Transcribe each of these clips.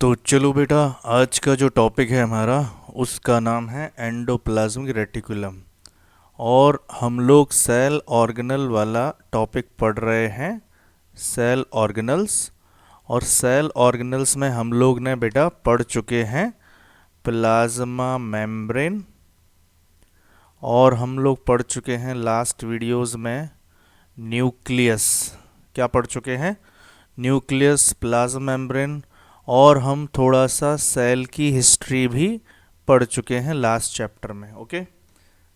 तो चलो बेटा, आज का जो टॉपिक है हमारा उसका नाम है एंडोप्लाज्मिक रेटिकुलम। और हम लोग सेल ऑर्गेनल वाला टॉपिक पढ़ रहे हैं, सेल ऑर्गेनल्स। और सेल ऑर्गेनल्स में हम लोग ने बेटा पढ़ चुके हैं प्लाज्मा मेम्ब्रेन, और हम लोग पढ़ चुके हैं लास्ट वीडियोस में न्यूक्लियस। क्या पढ़ चुके हैं? न्यूक्लियस, प्लाज्मा मेम्ब्रेन, और हम थोड़ा सा सेल की हिस्ट्री भी पढ़ चुके हैं लास्ट चैप्टर में। ओके,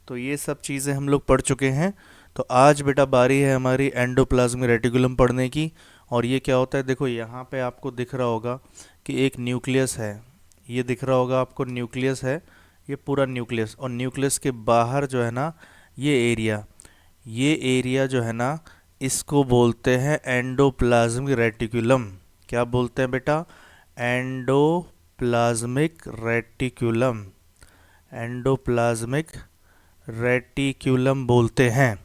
तो ये सब चीज़ें हम लोग पढ़ चुके हैं। तो आज बेटा बारी है हमारी एंडोप्लाज्मिक रेटिकुलम पढ़ने की। और ये क्या होता है, देखो यहाँ पे आपको दिख रहा होगा कि एक न्यूक्लियस है। ये दिख रहा होगा आपको, न्यूक्लियस है, ये पूरा न्यूक्लियस। और न्यूक्लियस के बाहर जो है ना, ये एरिया जो है ना, इसको बोलते हैं एंडोप्लाज्मिक रेटिकुलम। क्या बोलते हैं बेटा? Endoplasmic reticulum. एंडोप्लाज्मिक रेटिकुलम बोलते हैं।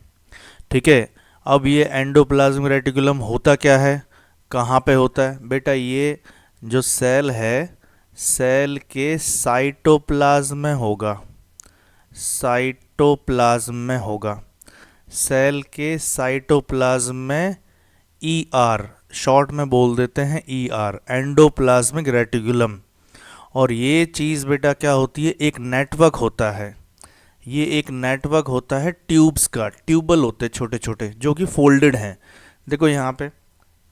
ठीक है। अब ये एंडोप्लाज्मिक रेटिकुलम होता क्या है, कहाँ पे होता है बेटा? ये जो सेल है, सेल के साइटोप्लाज्म में होगा। साइटोप्लाज्म में होगा, सेल के साइटोप्लाज्म में। ईआर शॉर्ट में बोल देते हैं, ईआर, एंडोप्लाज्मिक रेटिकुलम। और ये चीज़ बेटा क्या होती है, एक नेटवर्क होता है। ये एक नेटवर्क होता है ट्यूब्स का, ट्यूबल होते हैं छोटे छोटे जो कि फोल्डेड हैं। देखो यहाँ पे,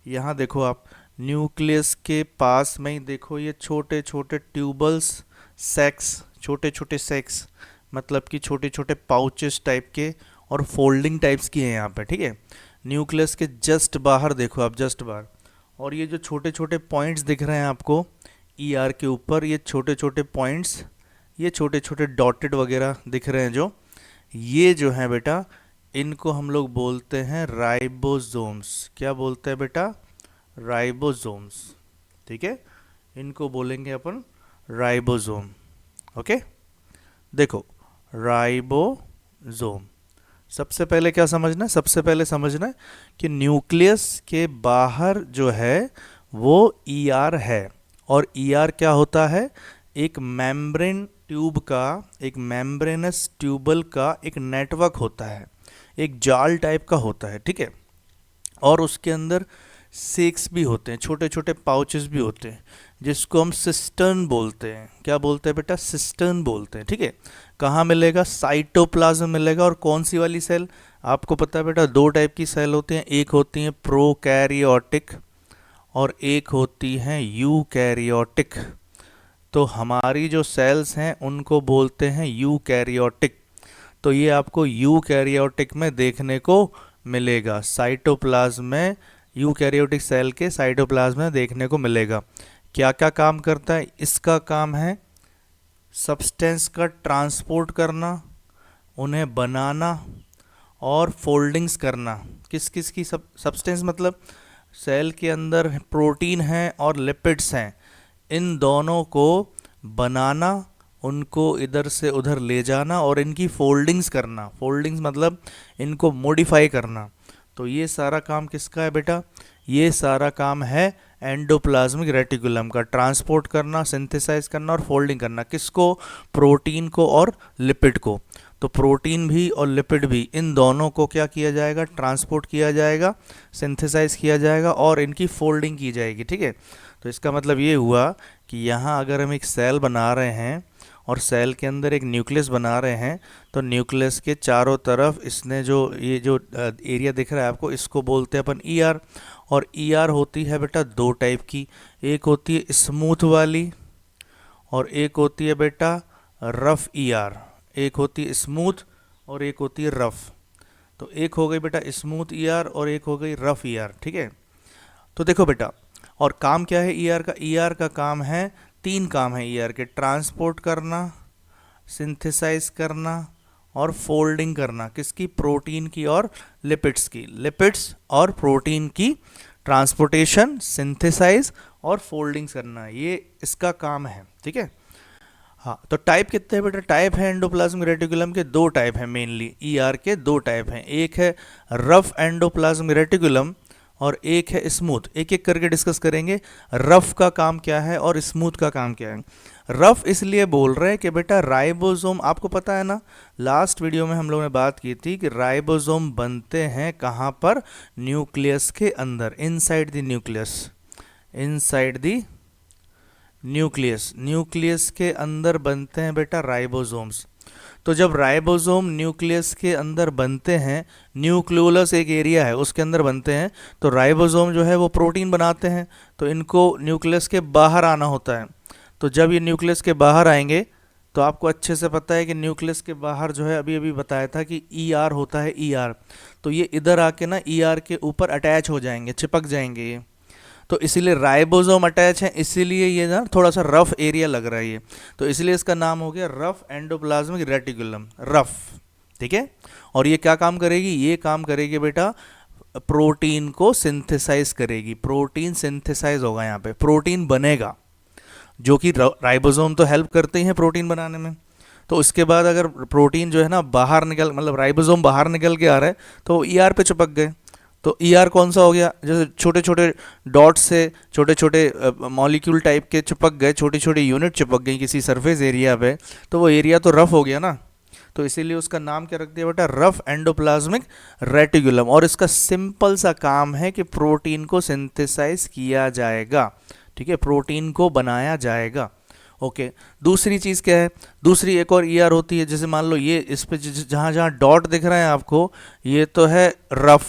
यहाँ देखो आप, न्यूक्लियस के पास में ही देखो ये छोटे छोटे ट्यूबल्स, सेक्स, छोटे छोटे सेक्स, मतलब कि छोटे छोटे पाउचेस टाइप के और फोल्डिंग टाइप्स की हैं यहाँ पे। ठीक है। न्यूक्लियस के जस्ट बाहर देखो आप, जस्ट बाहर। और ये जो छोटे छोटे पॉइंट्स दिख रहे हैं आपको ईआर के ऊपर, ये छोटे छोटे पॉइंट्स, ये छोटे छोटे डॉटेड वगैरह दिख रहे हैं जो, ये जो हैं बेटा, इनको हम लोग बोलते हैं राइबोसोम्स। क्या बोलते हैं बेटा? राइबोसोम्स। ठीक है, इनको बोलेंगे अपन राइबोसोम। ओके, देखो, राइबोसोम। सबसे पहले क्या समझना है? सबसे पहले समझना है कि न्यूक्लियस के बाहर जो है वो ईआर है। और ईआर क्या होता है? एक मेम्ब्रेन ट्यूब का, एक मेम्ब्रेनस ट्यूबल का एक नेटवर्क होता है, एक जाल टाइप का होता है। ठीक है। और उसके अंदर सेक्स भी होते हैं, छोटे छोटे पाउचेस भी होते हैं, जिसको हम सिस्टर्न बोलते हैं। क्या बोलते हैं बेटा? सिस्टर्न बोलते हैं। ठीक है। कहाँ मिलेगा? साइटोप्लाज्म मिलेगा। और कौन सी वाली सेल? आपको पता है बेटा, दो टाइप की सेल होती हैं। एक होती हैं प्रोकैरियोटिक और एक होती हैं यूकैरियोटिक। तो हमारी जो सेल्स हैं उनको बोलते हैं यूकैरियोटिक। तो ये आपको यूकैरियोटिक में देखने को मिलेगा, साइटोप्लाज्म में, यूकैरियोटिक सेल के साइटोप्लाज्म में देखने को मिलेगा। क्या क्या काम करता है? इसका काम है सब्सटेंस का ट्रांसपोर्ट करना, उन्हें बनाना और फोल्डिंग्स करना। किस किस की सब्सटेंस? मतलब सेल के अंदर प्रोटीन है और लिपिड्स हैं, इन दोनों को बनाना, उनको इधर से उधर ले जाना और इनकी फोल्डिंग्स करना। फोल्डिंग्स मतलब इनको मॉडिफाई करना। तो ये सारा काम किसका है बेटा? ये सारा काम है एंडोप्लाज्मिक रेटिकुलम का, ट्रांसपोर्ट करना, सिंथेसाइज करना और फोल्डिंग करना। किसको? प्रोटीन को और लिपिड को। तो प्रोटीन भी और लिपिड भी, इन दोनों को क्या किया जाएगा? ट्रांसपोर्ट किया जाएगा, सिंथेसाइज किया जाएगा और इनकी फोल्डिंग की जाएगी। ठीक है। तो इसका मतलब ये हुआ कि यहाँ अगर हम एक सेल बना रहे हैं और सेल के अंदर एक न्यूक्लियस बना रहे हैं, तो न्यूक्लियस के चारों तरफ इसने जो, ये जो एरिया दिख रहा है आपको, इसको बोलते हैं अपन ईआर। और ईआर होती है बेटा दो टाइप की, एक होती है स्मूथ वाली और एक होती है बेटा रफ ईआर। एक होती है स्मूथ और एक होती है रफ। तो एक हो गई बेटा स्मूथ ईआर और एक हो गई रफ ईआर। ठीक है। तो देखो बेटा, और काम क्या है ईआर का? ईआर का काम है, तीन काम है ईआर के: ट्रांसपोर्ट करना, सिंथेसाइज करना और फोल्डिंग करना। किसकी? प्रोटीन की और लिपिड्स की। लिपिड्स और प्रोटीन की ट्रांसपोर्टेशन, सिंथेसाइज और फोल्डिंग्स करना, ये इसका काम है। ठीक है। हाँ, तो टाइप कितने हैं बेटा? टाइप है एंडोप्लाज्मिक रेटिकुलम के दो टाइप हैं, मेनली ईआर के दो टाइप हैं। एक है रफ एंडोप्लाज्मिक रेटिकुलम और एक है स्मूथ। एक एक करके डिस्कस करेंगे। रफ का काम क्या है और स्मूथ का काम क्या है। रफ इसलिए बोल रहे हैं कि बेटा राइबोसोम, आपको पता है ना, लास्ट वीडियो में हम लोगों ने बात की थी कि राइबोसोम बनते हैं कहाँ पर, न्यूक्लियस के अंदर, inside the nucleus, inside the nucleus, nucleus के अंदर बनते हैं बेटा राइबोसोम्स। तो जब राइबोसोम न्यूक्लियस के अंदर बनते हैं, न्यूक्लियोलस एक एरिया है उसके अंदर बनते हैं, तो राइबोसोम जो है वो प्रोटीन बनाते हैं, तो इनको न्यूक्लियस के बाहर आना होता है। तो जब ये न्यूक्लियस के बाहर आएंगे, तो आपको अच्छे से पता है कि न्यूक्लियस के बाहर जो है, अभी अभी बताया था कि ईआर होता है, ईआर, तो ये इधर आके ना ईआर के ऊपर अटैच हो जाएंगे, चिपक जाएंगे ये। तो इसीलिए राइबोसोम अटैच है, इसीलिए ये ना थोड़ा सा रफ एरिया लग रहा है ये, तो इसलिए इसका नाम हो गया रफ एंडोप्लाज्मिक रेटिकुलम, रफ। ठीक है। और ये क्या काम करेगी, ये काम करेगी बेटा प्रोटीन को सिंथेसाइज करेगी, प्रोटीन सिंथेसाइज होगा, यहाँ पे प्रोटीन बनेगा, जो कि राइबोसोम तो हेल्प करते हैं प्रोटीन बनाने में। तो उसके बाद अगर प्रोटीन जो है ना बाहर निकल, मतलब राइबोसोम बाहर निकल के आ रहा है, तो ईआर पे चिपक गए। तो ईआर कौन सा हो गया, जैसे छोटे छोटे डॉट से छोटे छोटे मॉलिक्यूल टाइप के चिपक गए, छोटी छोटी यूनिट चिपक गई किसी सरफेस एरिया पे, तो वो एरिया तो रफ हो गया ना। तो इसीलिए उसका नाम क्या रख दिया बेटा, रफ एंडोप्लाज्मिक रेटिकुलम। और इसका सिंपल सा काम है कि प्रोटीन को सिंथेसाइज किया जाएगा। ठीक है, प्रोटीन को बनाया जाएगा। ओके। दूसरी चीज़ क्या है, दूसरी एक और ईआर होती है, जैसे मान लो ये इस पे जहाँ जहाँ डॉट दिख रहा है आपको, ये तो है रफ।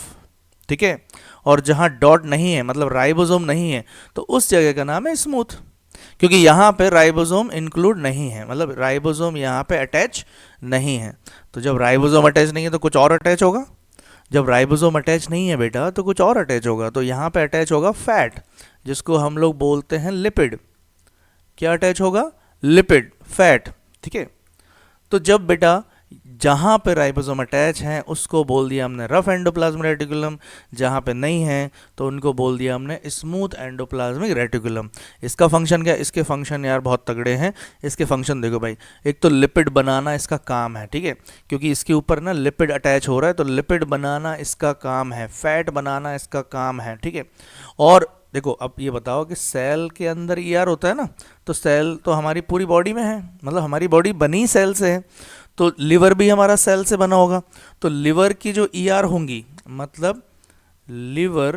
ठीक है। और जहाँ डॉट नहीं है, मतलब राइबोसोम नहीं है, तो उस जगह का नाम है स्मूथ, क्योंकि यहाँ पे राइबोसोम इंक्लूड नहीं है, मतलब राइबोसोम यहाँ पे अटैच नहीं है। तो जब राइबोसोम अटैच नहीं है तो कुछ और अटैच होगा, जब राइबोसोम अटैच नहीं है बेटा तो कुछ और अटैच होगा। तो यहाँ पे अटैच होगा फैट, जिसको हम लोग बोलते हैं लिपिड। क्या अटैच होगा, लिपिड, फैट। ठीक है। तो जब बेटा जहाँ पे राइबोसोम अटैच हैं उसको बोल दिया हमने रफ एंडोप्लाज्मिक रेटिकुलम, जहाँ पे नहीं है तो उनको बोल दिया हमने स्मूथ एंडोप्लाज्मिक रेटिकुलम। इसका फंक्शन क्या है, इसके फंक्शन यार बहुत तगड़े हैं। इसके फंक्शन देखो भाई, एक तो लिपिड बनाना इसका काम है, ठीक है, क्योंकि इसके ऊपर ना लिपिड अटैच हो रहा है, तो लिपिड बनाना इसका काम है, फैट बनाना इसका काम है। ठीक है। और देखो अब ये बताओ कि सेल के अंदर ईआर होता है ना, तो सेल तो हमारी पूरी बॉडी में है, मतलब हमारी बॉडी बनी सेल से है, तो लिवर भी हमारा सेल से बना होगा। तो लिवर की जो ईआर होंगी, मतलब लिवर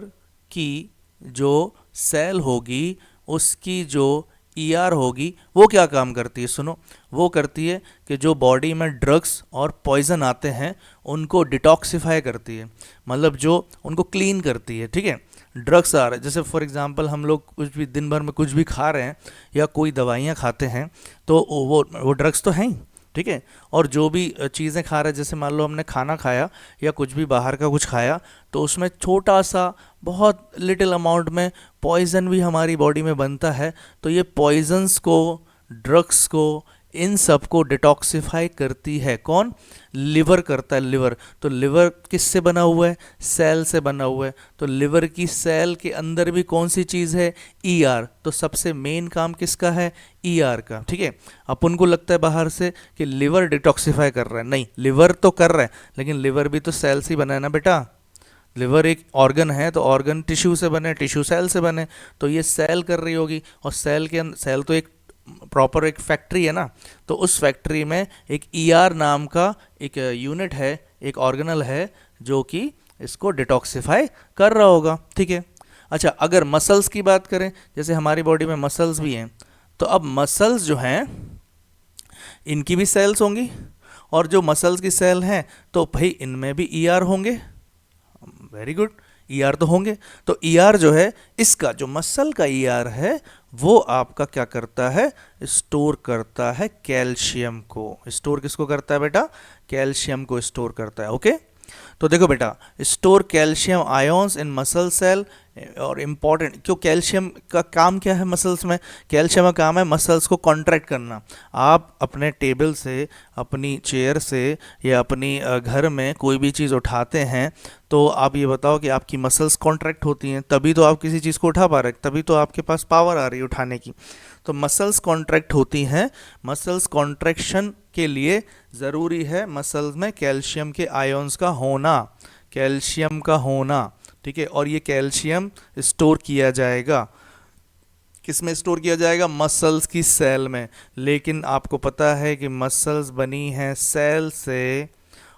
की जो सेल होगी उसकी जो ईआर होगी, वो क्या काम करती है, सुनो, वो करती है कि जो बॉडी में ड्रग्स और पॉइजन आते हैं उनको डिटॉक्सिफाई करती है, मतलब जो उनको क्लीन करती है। ठीक है। ड्रग्स आ रहे हैं, जैसे फॉर एग्जांपल हम लोग कुछ भी दिन भर में कुछ भी खा रहे हैं या कोई दवाइयाँ खाते हैं, तो वो ड्रग्स तो हैं ही। ठीक है। और जो भी चीज़ें खा रहे हैं, जैसे मान लो हमने खाना खाया या कुछ भी बाहर का कुछ खाया, तो उसमें छोटा सा बहुत लिटिल अमाउंट में पॉइजन भी हमारी बॉडी में बनता है। तो ये पॉइजन्स को, ड्रग्स को, इन सब को डिटॉक्सिफाई करती है कौन, लिवर करता है, लिवर। तो लिवर किससे बना हुआ है, सेल से बना हुआ है। तो लिवर की सेल के अंदर भी कौन सी चीज़ है, ईआर। तो सबसे मेन काम किसका है, ईआर का। ठीक है। अपन को लगता है बाहर से कि लिवर डिटॉक्सिफाई कर रहा है, नहीं, लिवर तो कर रहा है, लेकिन लिवर भी तो सेल से बना है ना बेटा। लिवर एक ऑर्गन है, तो ऑर्गन टिश्यू से बने, टिश्यू सेल से बने, तो ये सेल कर रही होगी। और सेल के अंदर, सेल तो एक प्रॉपर एक फैक्ट्री है ना, तो उस फैक्ट्री में एक ईआर नाम का एक यूनिट है, एक ऑर्गेनल है, जो कि इसको डिटॉक्सिफाई कर रहा होगा। ठीक है। अच्छा, अगर मसल्स की बात करें, जैसे हमारी बॉडी में मसल्स भी हैं, तो अब मसल्स जो हैं इनकी भी सेल्स होंगी, और जो मसल्स की सेल हैं तो भाई इनमें भी ईआर होंगे। वेरी गुड, ईआर तो होंगे। तो ईआर जो है, इसका जो मसल का ईआर है वो आपका क्या करता है, स्टोर करता है कैल्शियम को। स्टोर किसको करता है बेटा, कैल्शियम को स्टोर करता है। ओके। तो देखो बेटा, स्टोर कैल्शियम आयोन्स इन मसल सेल, और इम्पॉर्टेंट क्यों, कैल्शियम का काम क्या है मसल्स में, कैल्शियम का काम है मसल्स को कॉन्ट्रैक्ट करना। आप अपने टेबल से, अपनी चेयर से या अपनी घर में कोई भी चीज़ उठाते हैं, तो आप ये बताओ कि आपकी मसल्स कॉन्ट्रैक्ट होती हैं, तभी तो आप किसी चीज़ को उठा पा रहे हैं, तभी तो आपके पास पावर आ रही है उठाने की। तो मसल्स कॉन्ट्रैक्ट होती हैं, मसल्स कॉन्ट्रैक्शन के लिए ज़रूरी है मसल्स में कैल्शियम के आयोन्स का होना, कैल्शियम का होना। ठीक है। और ये कैल्शियम स्टोर किया जाएगा, किस में स्टोर किया जाएगा? मसल्स की सेल में। लेकिन आपको पता है कि मसल्स बनी हैं सेल से,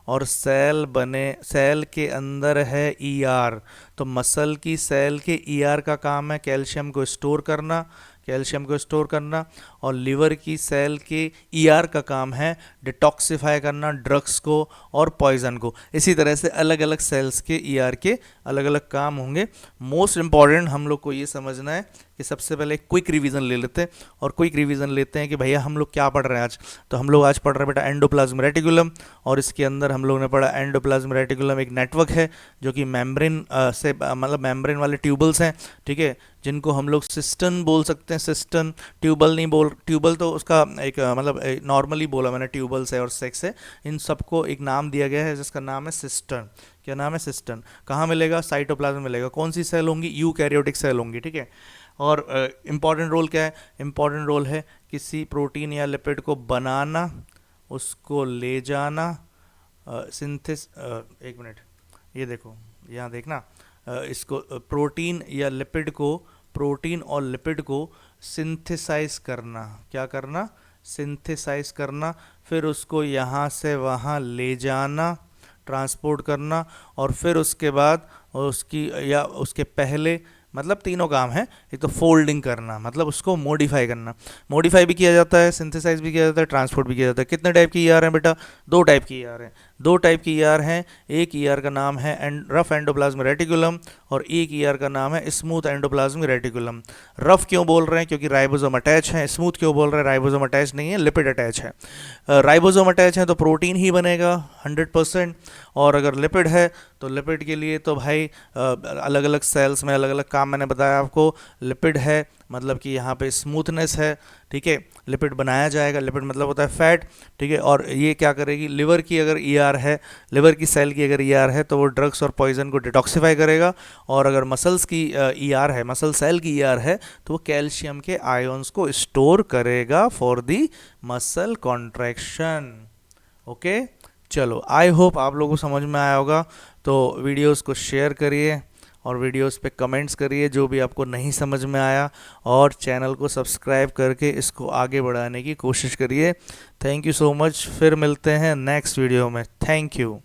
और सेल के अंदर है ईआर। तो मसल की सेल के ईआर का काम है कैल्शियम को स्टोर करना, कैल्शियम को स्टोर करना। और लिवर की सेल के ईआर का काम है डिटॉक्सिफाई करना ड्रग्स को और पॉइजन को। इसी तरह से अलग अलग सेल्स के ईआर के अलग अलग काम होंगे। मोस्ट इंपॉर्टेंट हम लोग को ये समझना है कि सबसे पहले क्विक रिवीजन ले लेते हैं, और क्विक रिवीजन लेते हैं कि भैया हम लोग क्या पढ़ रहे हैं आज। तो हम लोग आज पढ़ रहे हैं बेटा एंडोप्लाज्म रेटिकुलम, और इसके अंदर हम लोग ने पढ़ा एंडोप्लाज्म रेटिकुलम एक नेटवर्क है जो कि मेम्ब्रेन से मतलब मेम्ब्रेन वाले ट्यूबल्स हैं, ठीक है, जिनको हम लोग सिस्टन बोल सकते हैं। सिस्टन, ट्यूबल नहीं बोल, ट्यूबल तो उसका एक मतलब नॉर्मली बोला मैंने, ट्यूबल्स है और सेक्स है, इन सबको एक नाम दिया गया है जिसका नाम है सिस्टन। क्या नाम है? सिस्टन। कहाँ मिलेगा? साइटोप्लाज्म में मिलेगा। कौन सी सेल होंगी? यूकैरियोटिक सेल होंगी, ठीक है। और इम्पॉर्टेंट रोल क्या है? इम्पॉर्टेंट रोल है किसी प्रोटीन या लिपिड को बनाना, उसको ले जाना, सिंथेस एक मिनट, ये देखो, यहाँ देखना, इसको प्रोटीन या लिपिड को, प्रोटीन और लिपिड को सिंथेसाइज करना। क्या करना? सिंथेसाइज करना। फिर उसको यहाँ से वहाँ ले जाना, ट्रांसपोर्ट करना, और फिर उसके बाद उसकी या उसके पहले, मतलब तीनों काम है। एक तो फोल्डिंग करना, मतलब उसको मॉडिफाई करना। मॉडिफाई भी किया जाता है, सिंथेसाइज भी किया जाता है, ट्रांसपोर्ट भी किया जाता है। कितने टाइप की ईआर हैं बेटा? दो टाइप की ईआर हैं। दो टाइप की ईआर हैं। एक ईआर का नाम है रफ एंडोप्लाज्म रेटिकुलम, और एक ईआर का नाम है स्मूथ एंडोप्लाज्म रेटिकुलम। रफ क्यों बोल रहे हैं? क्योंकि राइबोसोम अटैच है। स्मूथ क्यों बोल रहे हैं? राइबोसोम अटैच नहीं है, लिपिड अटैच है। राइबोसोम अटैच है तो प्रोटीन ही बनेगा 100%, और अगर लिपिड है तो लिपिड के लिए तो भाई अलग अलग सेल्स में अलग अलग काम, मैंने बताया आपको। लिपिड है मतलब कि यहाँ पे स्मूथनेस है, ठीक है, लिपिड बनाया जाएगा, लिपिड मतलब होता है फैट, ठीक है। और ये क्या करेगी? लिवर की अगर ईआर है, लिवर की सेल की अगर ईआर है तो वो ड्रग्स और पॉइजन को डिटॉक्सिफाई करेगा। और अगर मसल्स की ईआर है, मसल सेल की ईआर है, तो वो कैल्शियम के आयोन्स को स्टोर करेगा for the muscle contraction. Okay, चलो, आई होप आप लोगों को समझ में आया होगा। तो वीडियोस को शेयर करिए और वीडियोस पे कमेंट्स करिए जो भी आपको नहीं समझ में आया, और चैनल को सब्सक्राइब करके इसको आगे बढ़ाने की कोशिश करिए। Thank you so much. फिर मिलते हैं नेक्स्ट वीडियो में। Thank you.